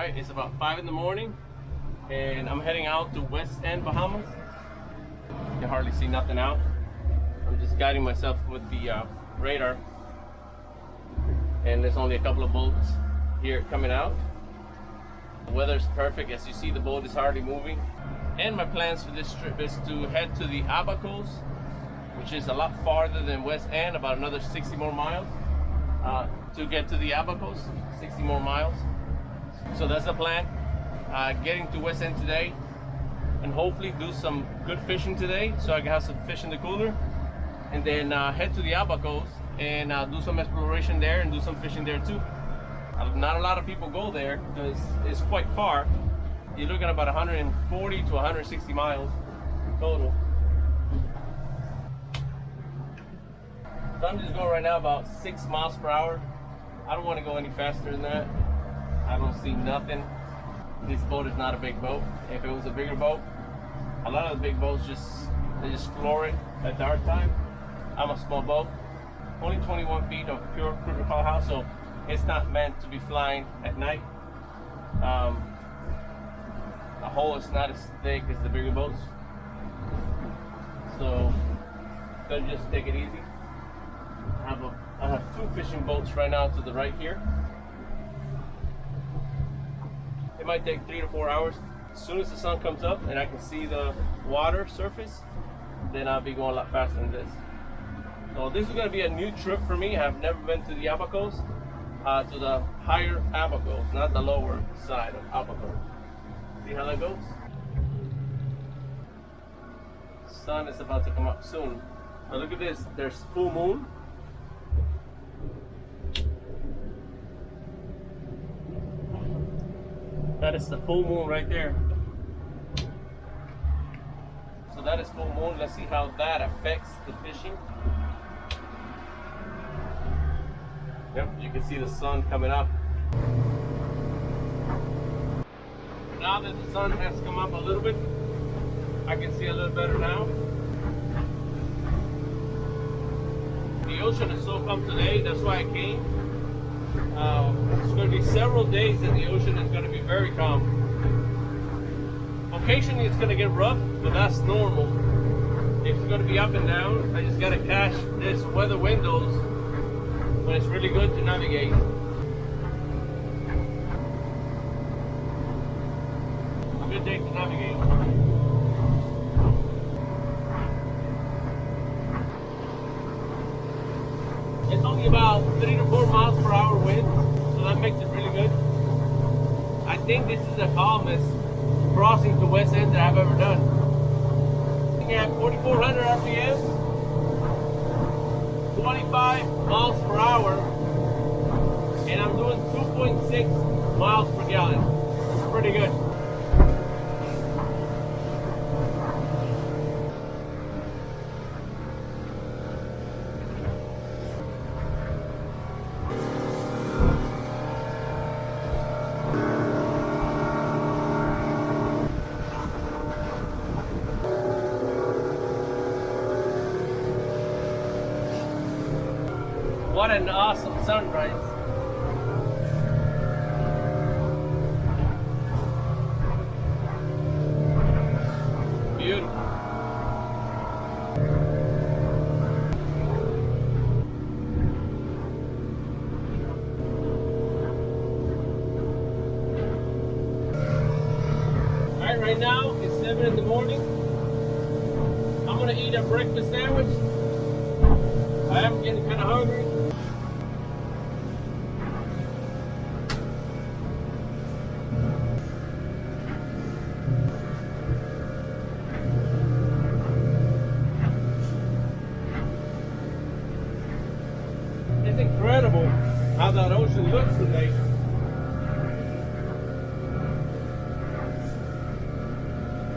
Alright, it's about 5 in the morning and I'm heading out to West End, Bahamas. You can hardly see nothing out. I'm just guiding myself with the radar. And there's only a couple of boats here coming out. The weather's perfect. As you see, the boat is hardly moving. And my plans for this trip is to head to the Abaco, which is a lot farther than West End, about another 60 more miles to get to the Abaco, 60 more miles. So that's the plan. Getting to West End today and hopefully do some good fishing today so I can have some fish in the cooler, and then head to the Abaco and do some exploration there and do some fishing there too. Not a lot of people go there because it's quite far. You're looking at about 140 to 160 miles total. So I'm just going right now about 6 miles per hour. I don't want to go any faster than that. I don't see nothing. This boat is not a big boat. If it was a bigger boat, a lot of the big boats just floor it at dark time. I'm a small boat, only 21 feet of pure PilotHouse, so it's not meant to be flying at night. The hull is not as thick as the bigger boats, so gonna just take it easy. I have 2 fishing boats right now to the right here. It might take 3 to 4 hours. As soon as the sun comes up and I can see the water surface, then I'll be going a lot faster than this. So this is going to be a new trip for me. I've never been to the Abaco, to the higher Abaco, not the lower side of Abaco. See how that goes? Sun is about to come up soon. Now look at this, there's full moon. That is the full moon right there. So that is full moon. Let's see how that affects the fishing. Yep, you can see the sun coming up. Now that the sun has come up a little bit, I can see a little better now. The ocean is so calm today, that's why I came. It's going to be several days that the ocean is going to be very calm. Occasionally it's going to get rough, but that's normal. It's going to be up and down. I just got to catch this weather windows when it's really good to navigate. A good day to navigate. It's only about 3 to 4 miles per hour wind, so that makes it really good. I think this is the calmest crossing to West End that I've ever done. Looking at 4,400 RPM, 25 miles per hour, and I'm doing 2.6 miles per gallon. It's pretty good. What an awesome sunrise. Beautiful. Alright, right now it's 7 in the morning. I'm gonna eat a breakfast sandwich. I am getting kind of hungry. It's incredible how that ocean looks today.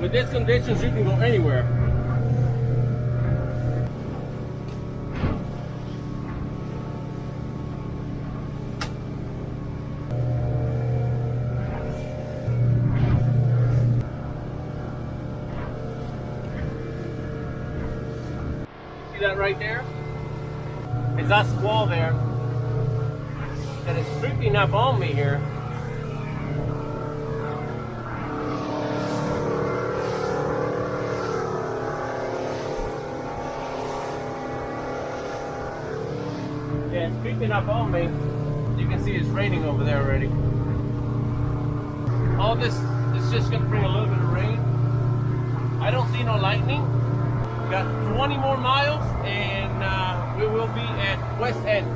With these conditions, you can go anywhere. See that right there? It's that squall there that is creeping up on me here. And creeping up on me, you can see it's raining over there already. All this is just gonna bring a little bit of rain. I don't see no lightning. We got 20 more miles and we will be at West End.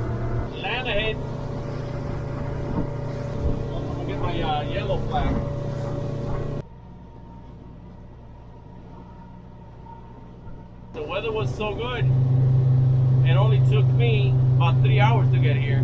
Land ahead. I'm gonna get my yellow flag. The weather was so good, it only took me about 3 hours to get here.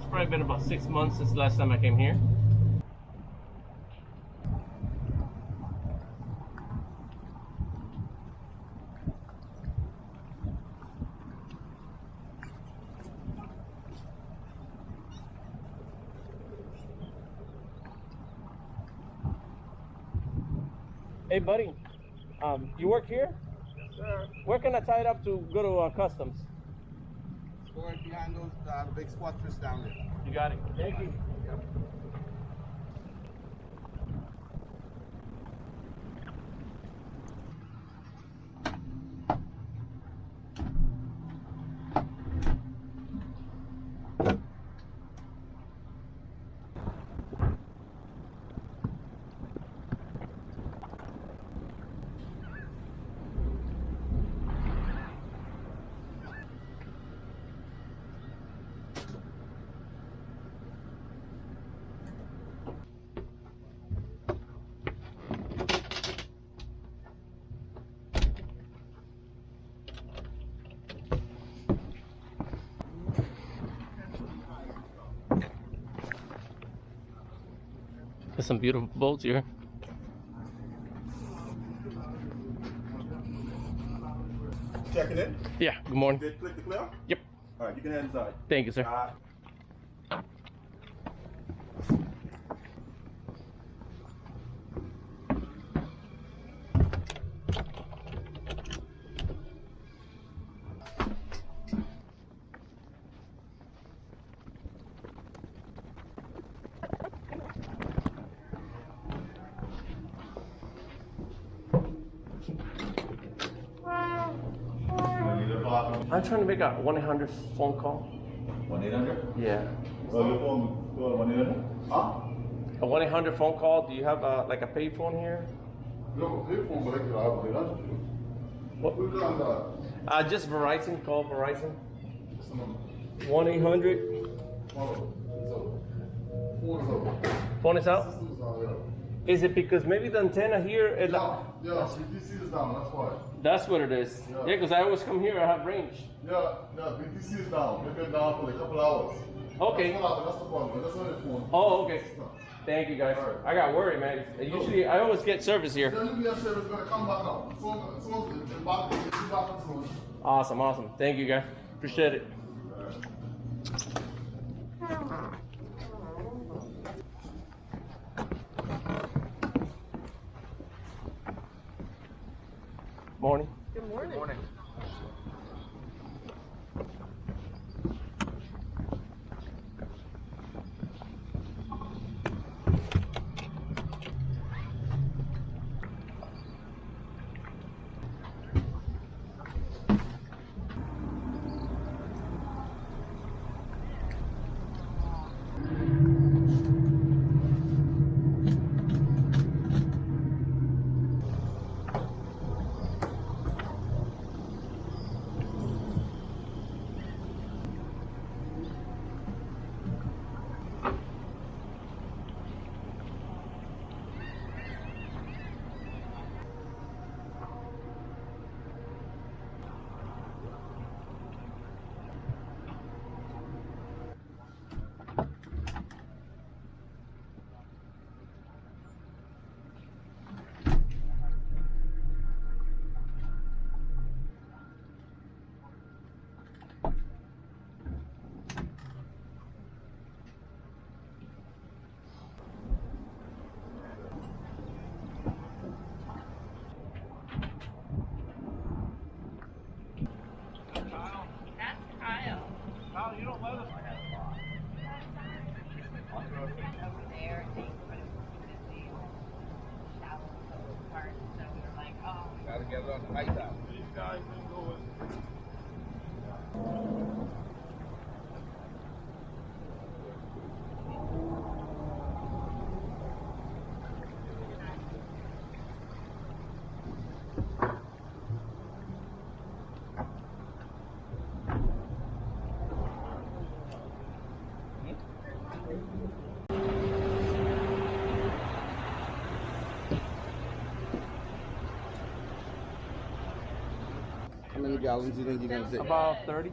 Probably been about 6 months since the last time I came here. Hey buddy, you work here? Yes, sir. Where can I tie it up to go to customs? Go right behind those big squatters down there. You got it. Thank you. Yep. There's some beautiful boats here. Checking in? Yeah, good morning. Did click the clear? Yep. All right, you can head inside. Thank you, sir. I'm trying to make a 1-800 phone call. 1-800? Yeah. Your phone, 1-800? Huh? A 1-800 phone call. Do you have like a pay phone here? No, pay phone, but I can have 1-800. What? Who's on that? Just Verizon. Call Verizon. 1-800. Phone is up. Phone is out. Systems down, yeah. Is it because maybe the antenna here? Yeah, BTC is down, that's why. That's what it is. Yeah. Yeah, because I always come here. I have range. Yeah, BTC is down. They've been down for like a couple hours. Okay. That's the problem. That's on your phone. Oh, okay. It's not. Thank you, guys. All right. I got worried, man. Usually, I always get service here. The UPS service is going to come back now. Soon, back soon. Awesome, awesome. Thank you, guys. Appreciate it. Morning. Good morning. Good morning. gallons you think you're gonna take? About 30.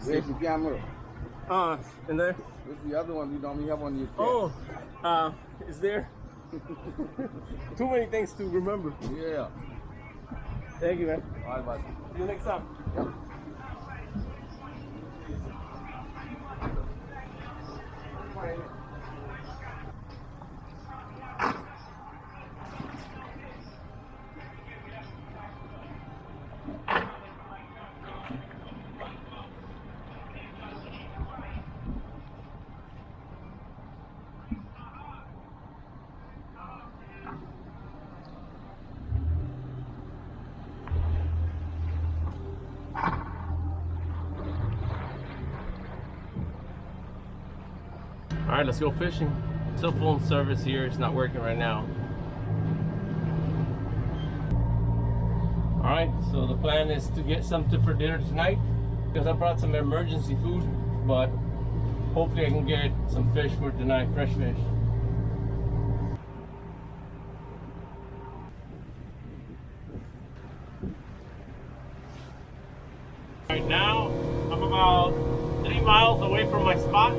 Where's the camera? In there. Where's the other one? You normally have on your Oh, is there? Too many things to remember. Yeah. Thank you, man. All right, bud. See you next time. Yep. All right, let's go fishing. Cell phone service here is not working right now. All right, so the plan is to get something for dinner tonight because I brought some emergency food, but hopefully I can get some fish for tonight, fresh fish. Right now, I'm about 3 miles away from my spot.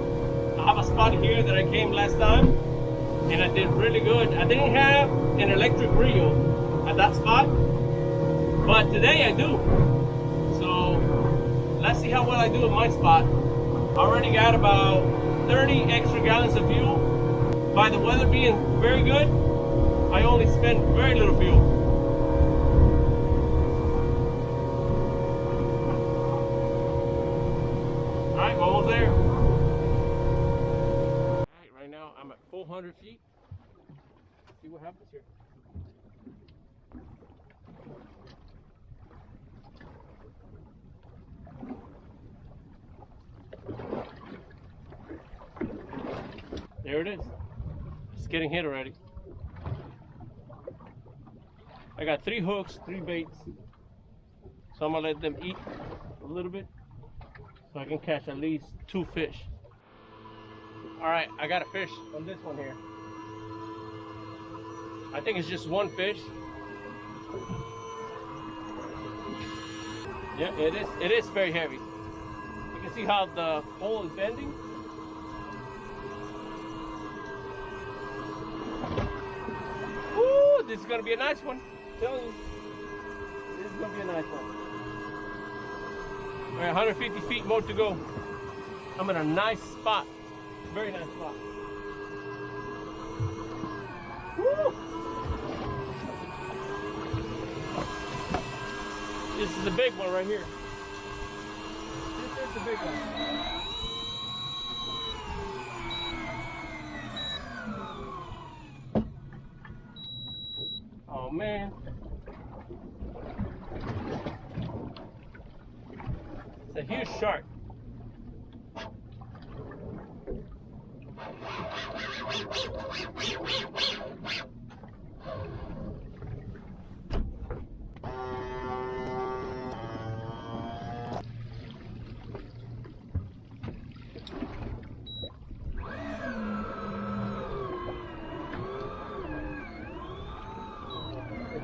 I have a spot here that I came last time and I did really good. I didn't have an electric reel at that spot, but today I do. So let's see how well I do at my spot. I already got about 30 extra gallons of fuel. By the weather being very good, I only spent very little fuel. All right, we're almost there. 400 feet. See what happens here. There it is. It's getting hit already. I got 3 hooks, 3 baits. So I'm gonna let them eat a little bit so I can catch at least 2 fish. All right, I got a fish on this one here. I think it's just 1 fish. Yeah, it is. It is very heavy. You can see how the pole is bending. Woo! This is gonna be a nice one. I'm telling you, this is gonna be a nice one. All right, 150 feet more to go. I'm in a nice spot. Very nice spot. Woo! This is a big one right here. This is the big one. Oh man. It's a huge shark.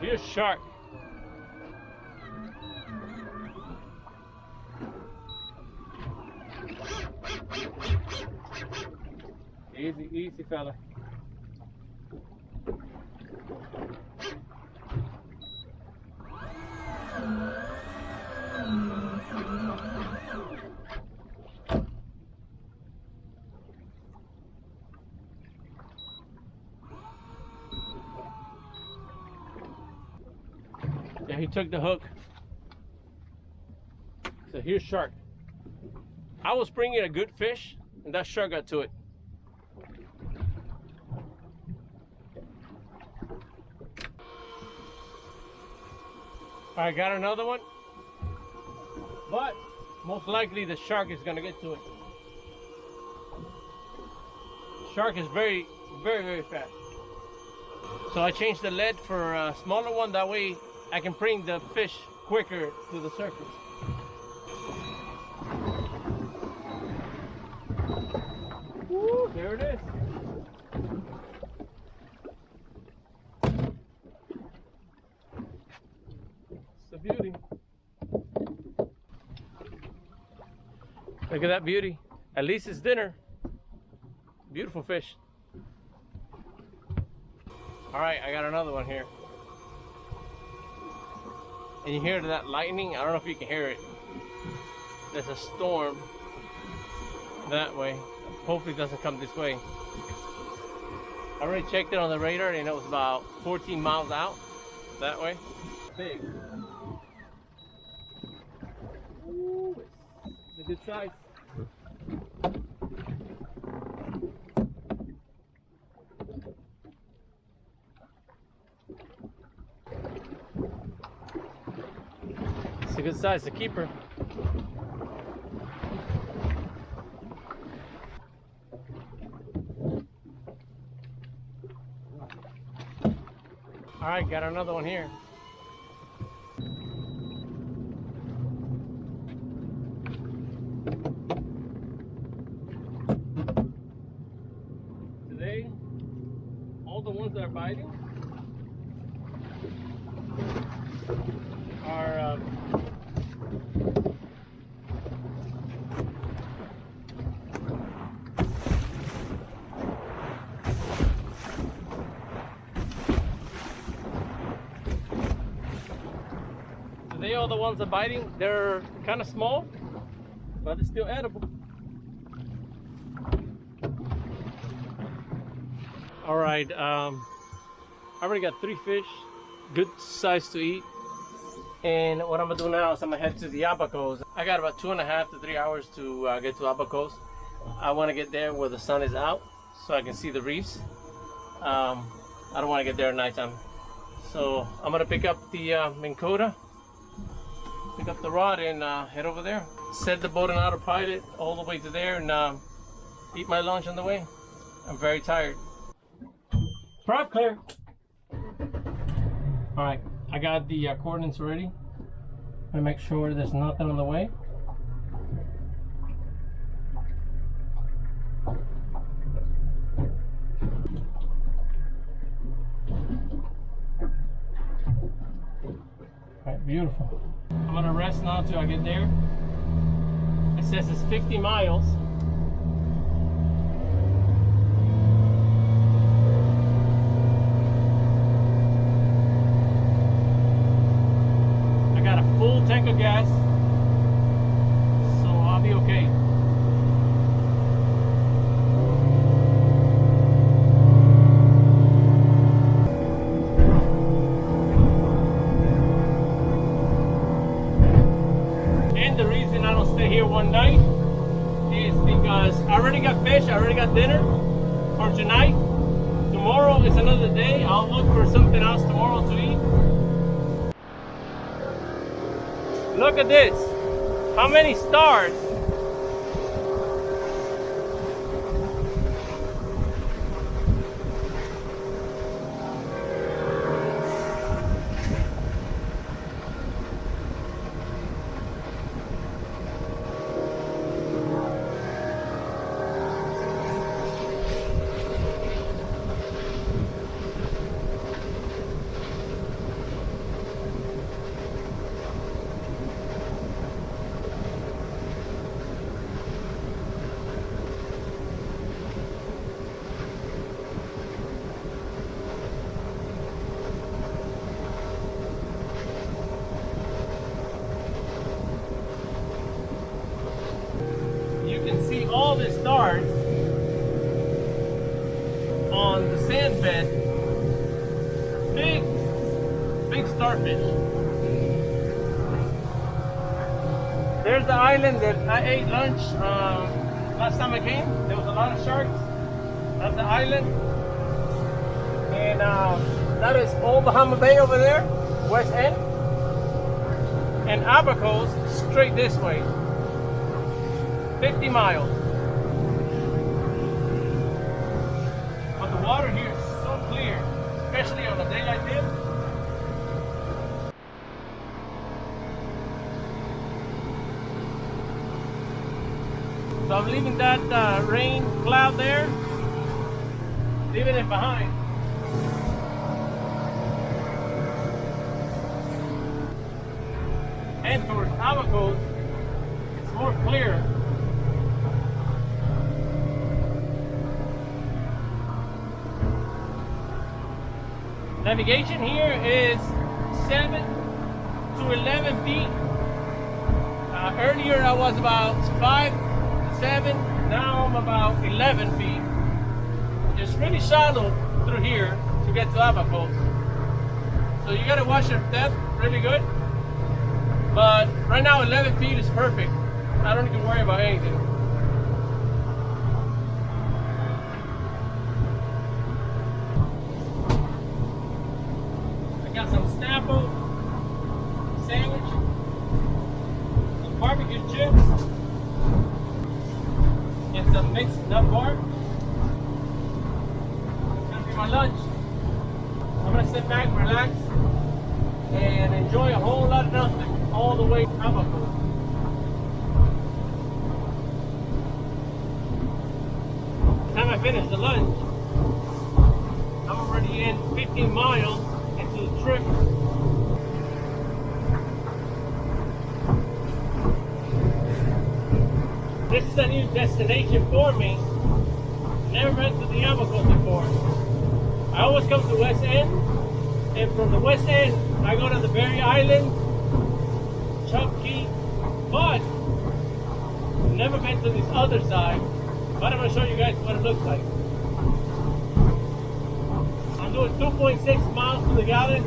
Here's shark. Easy, easy, fella. Yeah, he took the hook. So here's shark. I was bringing a good fish, and that shark got to it. I got another one, but most likely the shark is gonna get to it. Shark is very, very, very fast. So I changed the lead for a smaller one, that way I can bring the fish quicker to the surface. There it is. It's a beauty. Look at that beauty. At least it's dinner. Beautiful fish. All right, I got another one here. And you hear that lightning? I don't know if you can hear it. There's a storm that way. Hopefully it doesn't come this way. I already checked it on the radar and it was about 14 miles out that way. Big. Ooh, it's a good size. It's a good size, a keeper. All right, got another one here. Today, all the ones that are biting are they are the ones that are biting. They're kind of small, but it's still edible. All right, I already got 3 fish, good size to eat. And what I'm gonna do now is I'm gonna head to the Abacos. I got about 2.5 to 3 hours to get to Abacos. I want to get there where the sun is out so I can see the reefs. I don't want to get there at nighttime. So I'm gonna pick up the Minn Kota, pick up the rod and head over there. Set the boat on autopilot all the way to there and eat my lunch on the way. I'm very tired. Prop clear. All right, I got the coordinates ready. I'm gonna make sure there's nothing on the way. All right, beautiful. I'm gonna rest now till I get there. It says it's 50 miles. I got a full tank of gas, so I'll be okay. And the reason I don't stay here one night is because I already got fish, I already got dinner for tonight. Tomorrow is another day. I'll look for something else tomorrow to eat. Look at this. How many stars? See all the stars on the sand bed. Big starfish. There's the island that I ate lunch last time I came. There was a lot of sharks. That's the island. And that is Old Bahama Bay over there, West End. And Abacos straight this way. 50 miles. But the water here is so clear, especially on a day like this. So I'm leaving that rain cloud there, leaving it behind. And towards Abaco, it's more clear. Navigation here is 7 to 11 feet. Earlier I was about 5 to 7. Now I'm about 11 feet. It's really shallow through here to get to Abaco. So you gotta watch your depth really good. But right now 11 feet is perfect. I don't need to worry about anything. Got some Snapple sandwich, some barbecue chips, and some mixed nut bar. It's gonna be my lunch. I'm gonna sit back, relax, and enjoy a whole lot of nothing all the way to Abaco. By the time I finish the lunch, I'm already in 15 miles into the trip. This is a new destination for me. Never been to the Abaco before. I always come to West End, and from the West End I go to the Berry Island, Chubkey, but never been to this other side. But I'm going to show you guys what it looks like. I'm doing 2.6 miles to the gallon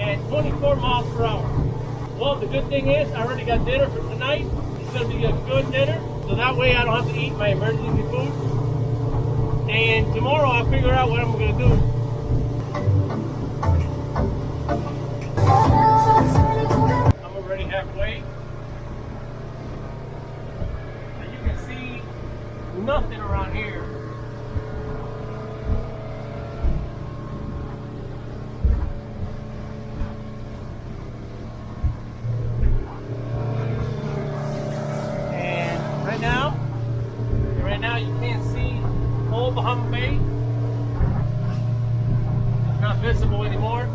and 24 miles per hour. Well, the good thing is I already got dinner for tonight. It's going to be a good dinner, so that way I don't have to eat my emergency food. And tomorrow I'll figure out what I'm going to do. I'm already halfway. And you can see nothing around here. Right now you can't see Old Bahama Bay. It's not visible anymore.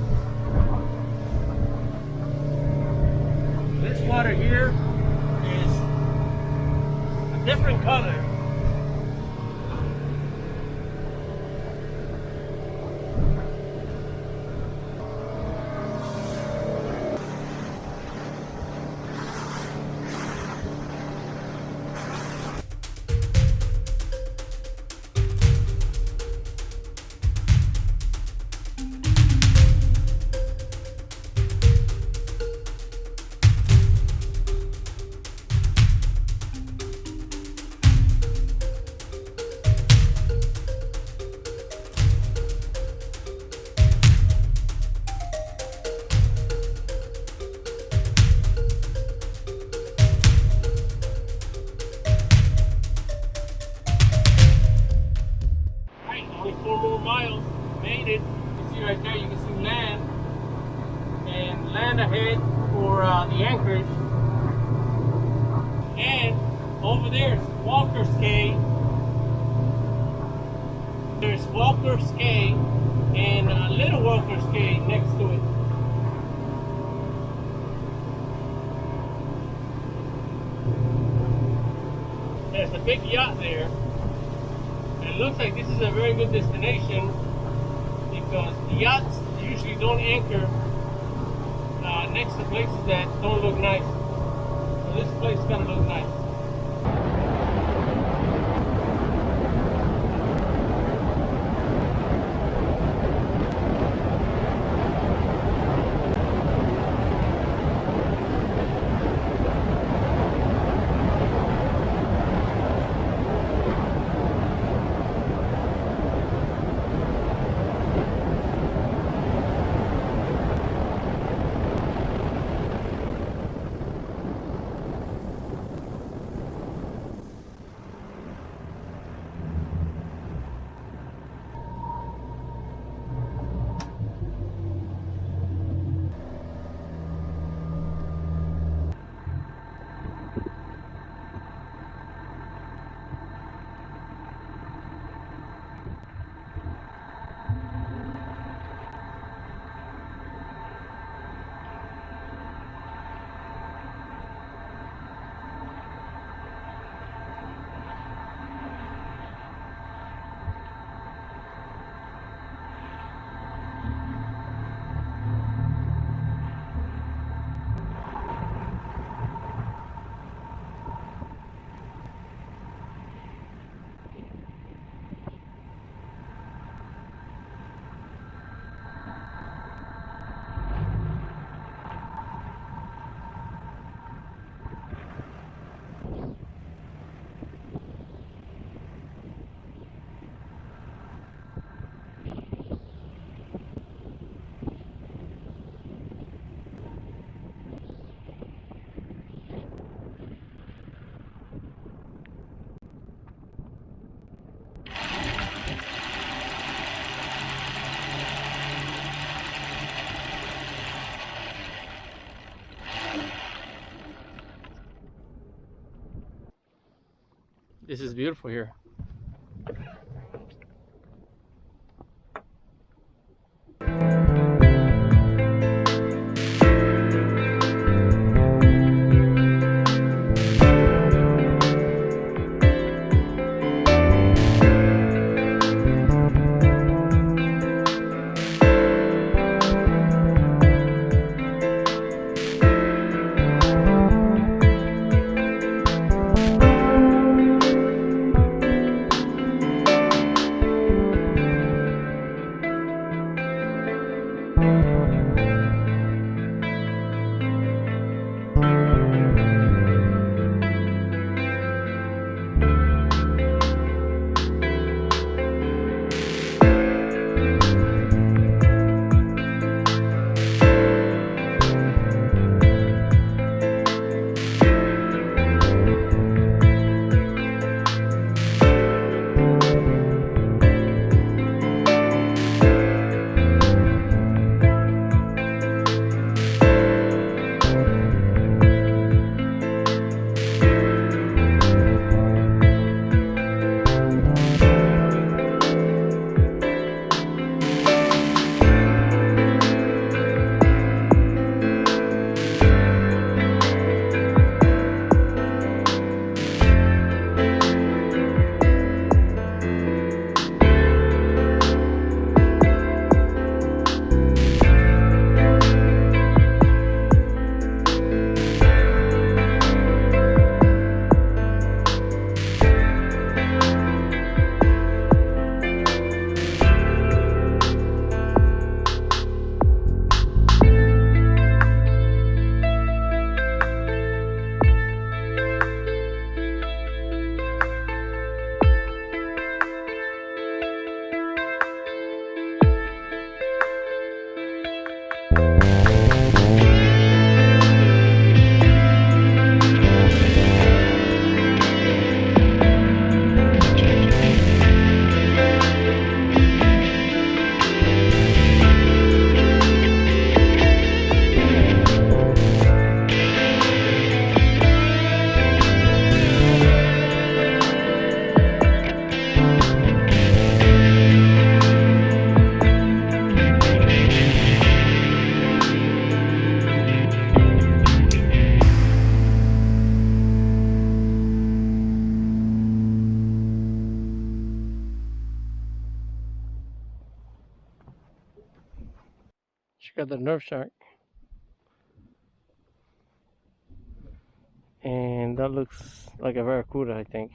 This water here is a different color. Only 4 more miles, made it. You see right there, you can see land, and land ahead for the anchorage. And over there is Walker's Cay. There's Walker's Cay and Little Walker's Cay next to it. There's a big yacht there. It looks like this is a very good destination because the yachts usually don't anchor next to places that don't look nice. So this place is gonna look nice. This is beautiful here. Check out the nerve shark. And that looks like a barracuda, I think.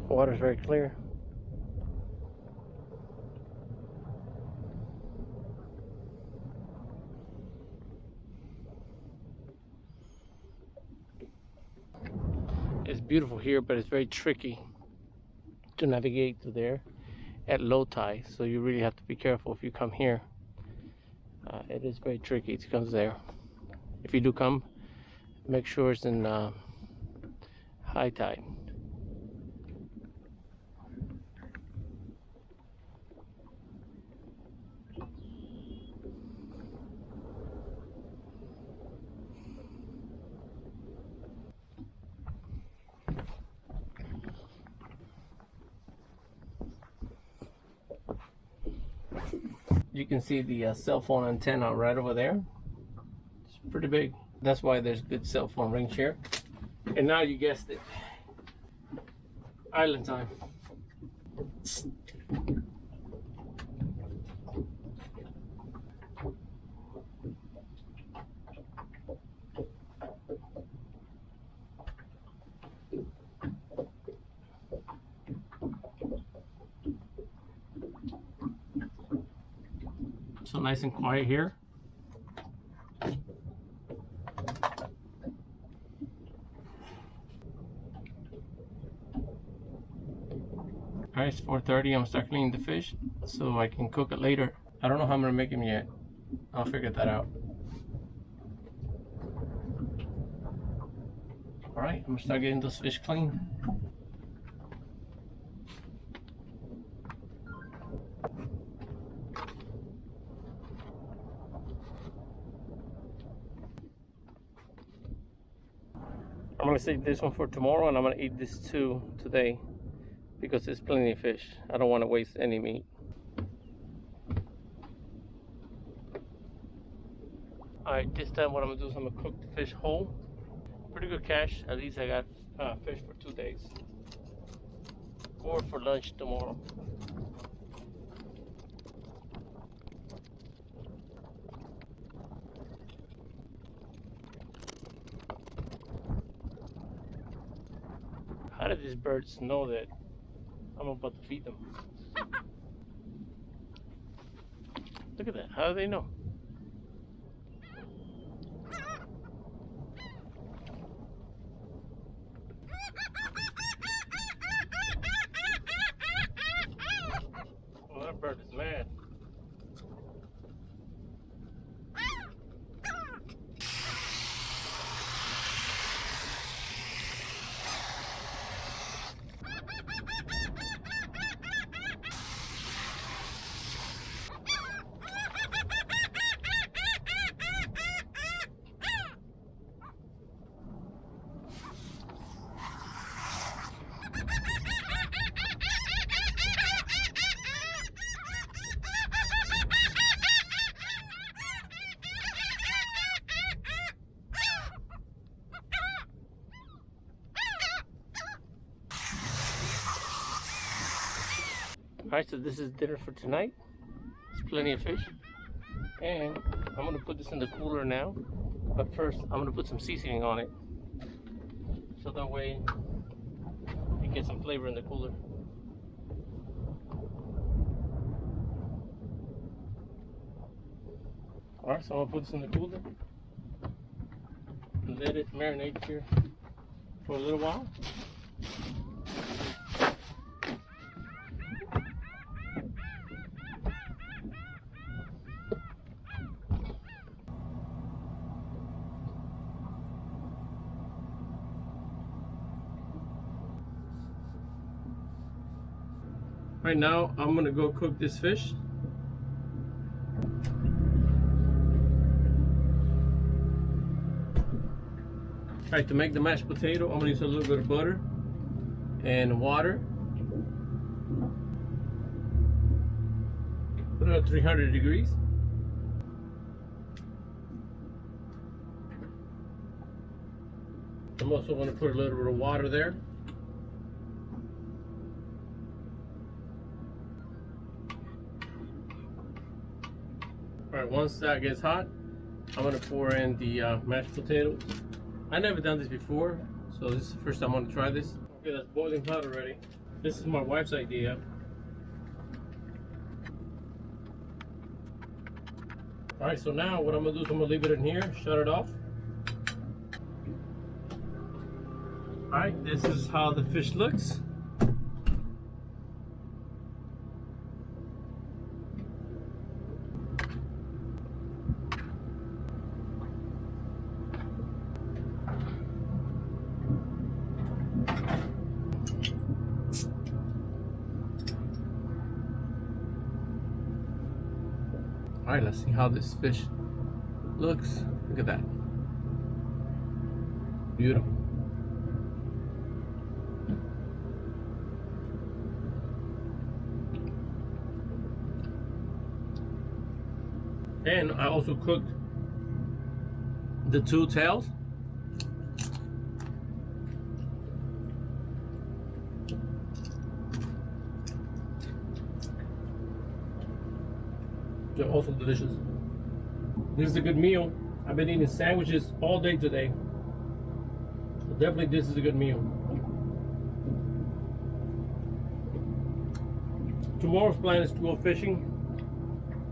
Water's very clear. It's beautiful here, but it's very tricky to navigate through there at low tide, so you really have to be careful if you come here. It is very tricky to come there. If you do come, make sure it's in high tide. You can see the cell phone antenna right over there. It's pretty big. That's why there's good cell phone range here. And now you guessed it. Island time. So nice and quiet here. Alright, it's 4:30. I'm gonna start cleaning the fish so I can cook it later. I don't know how I'm gonna make them yet. I'll figure that out. Alright, I'm gonna start getting those fish clean. I'm gonna save this one for tomorrow, and I'm gonna eat this too today because there's plenty of fish. I don't want to waste any meat. Alright, this time what I'm gonna do is I'm gonna cook the fish whole. Pretty good cash. At least I got fish for 2 days. Or for lunch tomorrow. How did these birds know that I'm about to feed them? Look at that. How do they know? Well, that bird is mad. Alright, so this is dinner for tonight. There's plenty of fish. And I'm gonna put this in the cooler now. But first, I'm gonna put some seasoning on it. So that way, you get some flavor in the cooler. Alright, so I'm gonna put this in the cooler. And let it marinate here for a little while. Right now, I'm gonna go cook this fish. Alright, to make the mashed potato, I'm gonna use a little bit of butter and water. Put it at 300 degrees. I'm also gonna put a little bit of water there. Alright, once that gets hot, I'm gonna pour in the mashed potatoes. I never done this before, so this is the first time I'm gonna try this. Okay, that's boiling hot already. This is my wife's idea. Alright, so now what I'm gonna do is I'm gonna leave it in here, shut it off. Alright, this is how the fish looks. Alright, let's see how this fish looks. Look at that. Beautiful. And I also cooked the 2 tails. They're also delicious. This is a good meal. I've been eating sandwiches all day today. So definitely this is a good meal. Tomorrow's plan is to go fishing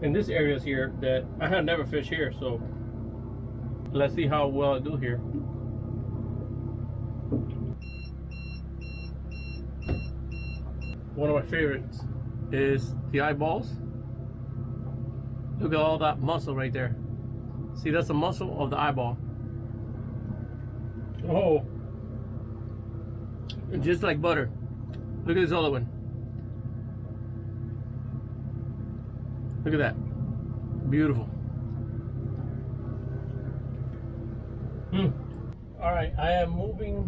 in this areas here that I have never fished here, so let's see how well I do here. One of my favorites is the eyeballs. Look at all that muscle right there. See, that's the muscle of the eyeball. Oh, just like butter. Look at this other one. Look at Beautiful. All right, I am moving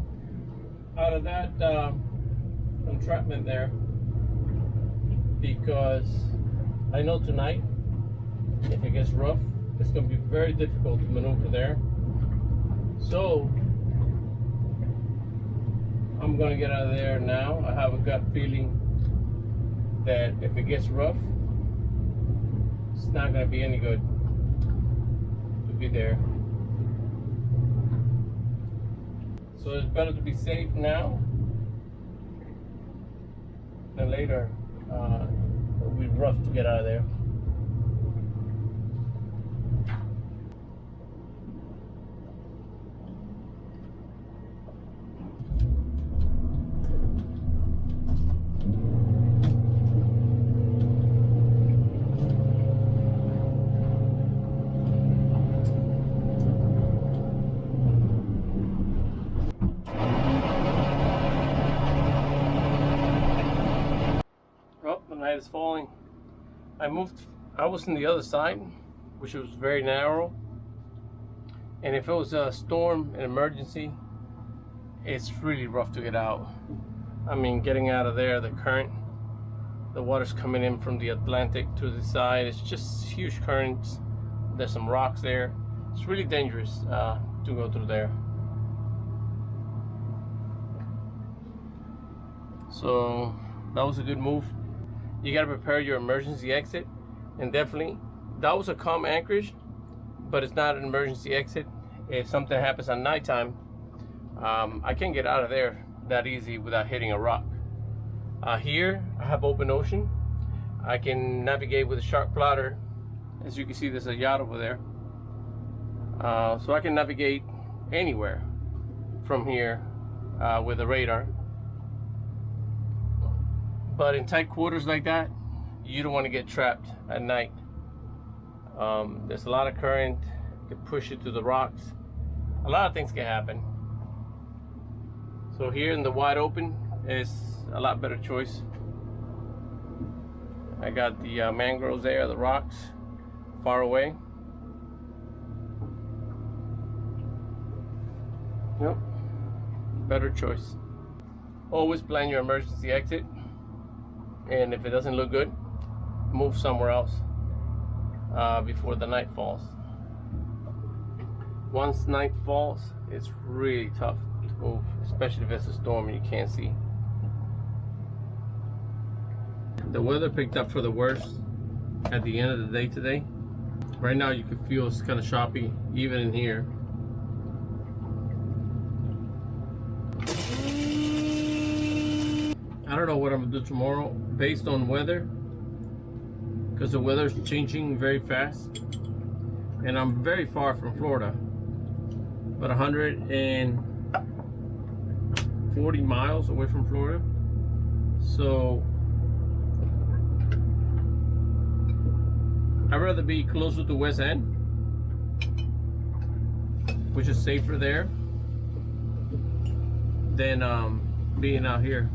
out of that entrapment there because I know tonight, if it gets rough, it's going to be very difficult to maneuver there. So I'm going to get out of there now. I have a gut feeling that if it gets rough, it's not going to be any good to be there. So it's better to be safe now than later. It'll be rough to get out of there. The night is falling. I was on the other side, which was very narrow, and if it was a storm, an emergency, it's really rough to get out. I mean, getting out of there, the current, the water's coming in from the Atlantic to the side. It's just huge currents. There's some rocks there. It's really dangerous to go through there. So that was a good move. You got to prepare your emergency exit, and definitely that was a calm anchorage, but it's not an emergency exit. If something happens at nighttime, I can't get out of there that easy without hitting a rock. Here I have open ocean. I can navigate with a shark plotter. As you can see, there's a yacht over there, so I can navigate anywhere from here with the radar. But in tight quarters like that, you don't want to get trapped at night. There's a lot of current, it can push you to the rocks. A lot of things can happen. So here in the wide open is a lot better choice. I got the mangroves there, the rocks, far away. Yep, better choice. Always plan your emergency exit. And if it doesn't look good, move somewhere else before the night falls. Once night falls, it's really tough to move, especially if it's a storm and you can't see. The weather picked up for the worst at the end of the day today. Right now you can feel it's kind of choppy, even in here. I don't know what I'm gonna do tomorrow based on weather, because the weather's changing very fast, and I'm very far from Florida, but 140 miles away from Florida. So I'd rather be closer to West End, which is safer there, than being out here.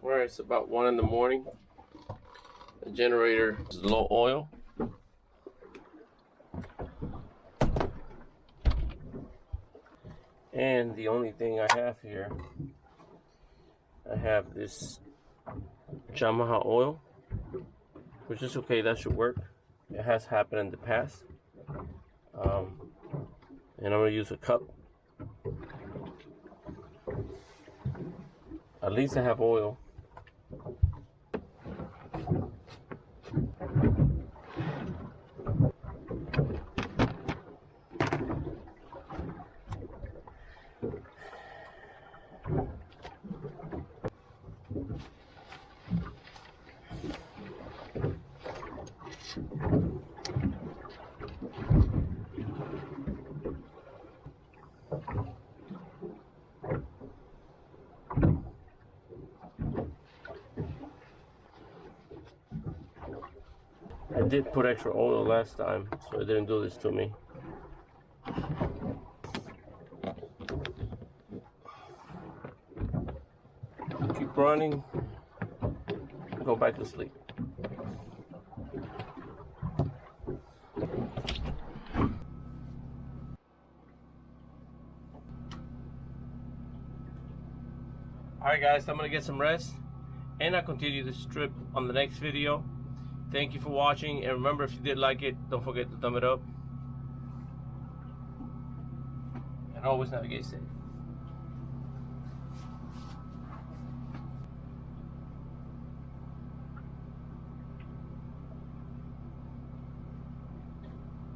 Alright, it's about 1 in the morning. The generator is low oil. And the only thing I have here, I have this Yamaha oil, which is okay, that should work. It has happened in the past. And I'm going to use a cup. At least I have oil. I did put extra oil last time, so it didn't do this to me. Keep running, go back to sleep. Alright guys, I'm gonna get some rest and I'll continue this trip on the next video. Thank you for watching, and remember, if you did like it, don't forget to thumb it up, and always navigate safe.